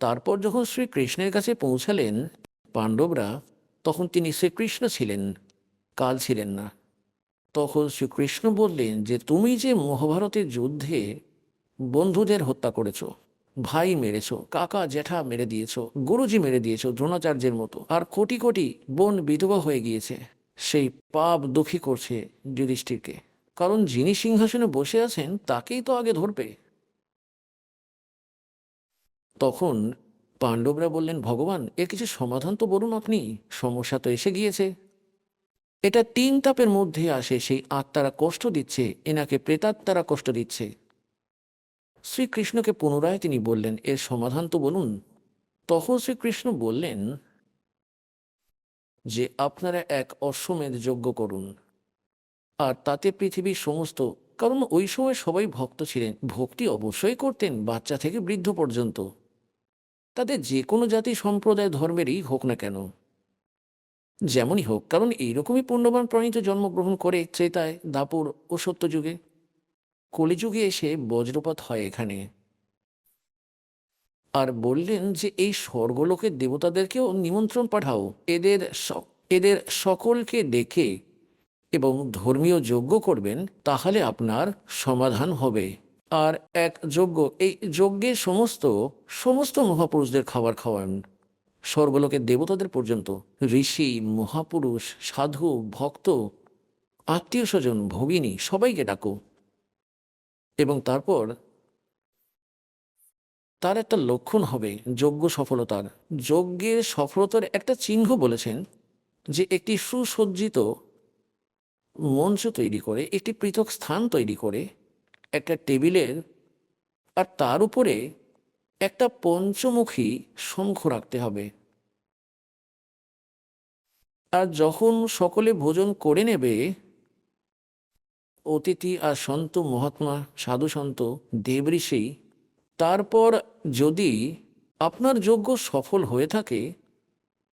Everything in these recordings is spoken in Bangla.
তারপর যখন শ্রীকৃষ্ণের কাছে পৌঁছালেন পাণ্ডবরা, তখন তিনি শ্রীকৃষ্ণ ছিলেন, কাল ছিলেন না। তখন শ্রীকৃষ্ণ বললেন যে তুমি যে মহাভারতের যুদ্ধে বন্ধুদের হত্যা করেছ, ভাই মেরেছ, কাকা জ্যাঠা মেরে দিয়েছ, গুরুজি মেরে দিয়েছ দ্রোণাচার্যের মতো, আর কোটি কোটি বোন বিধবা হয়ে গিয়েছে, সেই পাপ দুঃখী করছে যুধিষ্ঠিরকে। কারণ যিনি সিংহাসনে বসে আছেন তাকেই তো আগে ধরবে। তখন পাণ্ডবরা বললেন, ভগবান এর কিছু সমাধান তো বলুন আপনি, সমস্যা তো এসে গিয়েছে। এটা তিন তাপের মধ্যে আসে, সেই আত্মারা কষ্ট দিচ্ছে, এনাকে প্রেতাত্মারা কষ্ট দিচ্ছে। শ্রীকৃষ্ণকে পুনরায় তিনি বললেন, এর সমাধান তো বলুন। তখন শ্রীকৃষ্ণ বললেন যে আপনারা এক অশ্বমেধ যজ্ঞ করুন, আর তাতে পৃথিবীর সমস্ত, কারণ ওই সময় সবাই ভক্ত ছিলেন, ভক্তি অবশ্যই করতেন বাচ্চা থেকে বৃদ্ধ পর্যন্ত, তাদের যে কোনো জাতি সম্প্রদায় ধর্মেরই হোক না কেন, যেমনই হোক, কারণ এইরকমই পুণ্যবান প্রাণী তো জন্মগ্রহণ করে ত্রেতায়, দাপর ও সত্যযুগে। কলিযুগে এসে বজ্রপাত হয় এখানে। আর বললেন যে এই স্বর্গলোকের দেবতাদেরকেও নিমন্ত্রণ পাঠাও, এদের এদের সকলকে ডেকে এবং ধর্মীয় যজ্ঞ করবেন, তাহলে আপনার সমাধান হবে। আর এক যজ্ঞ, এই যজ্ঞে সমস্ত সমস্ত মহাপুরুষদের খাবার খাওয়ান, স্বর্গলোকের দেবতাদের পর্যন্ত, ঋষি, মহাপুরুষ, সাধু, ভক্ত, আত্মীয় স্বজন, ভগিনী সবাইকে ডাকো। এবং তারপর তার একটা লক্ষণ হবে যজ্ঞ সফলতার। যজ্ঞের সফলতার একটা চিহ্ন বলেছেন যে একটি সুসজ্জিত মঞ্চ তৈরি করে, একটি পৃথক স্থান তৈরি করে, একটা টেবিলের, আর তার উপরে একটা পঞ্চমুখী শঙ্খ রাখতে হবে। আর যখন সকলে ভোজন করে নেবে, অতিথি আর সন্ত মহাত্মা, সাধু সন্ত, দেবঋষি, তারপর যদি আপনার যজ্ঞ সফল হয়ে থাকে,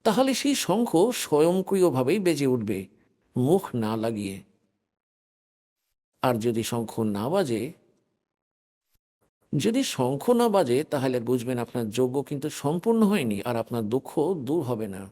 তাহলে সেই শঙ্খ স্বয়ংক্রিয়ভাবেই বেজে উঠবে, মুখ না লাগিয়ে। আর যদি শঙ্খ না বাজে, তাহলে বুঝবেন আপনার যজ্ঞ কিন্তু সম্পূর্ণ হয়নি, আর আপনার দুঃখ দূর হবে না।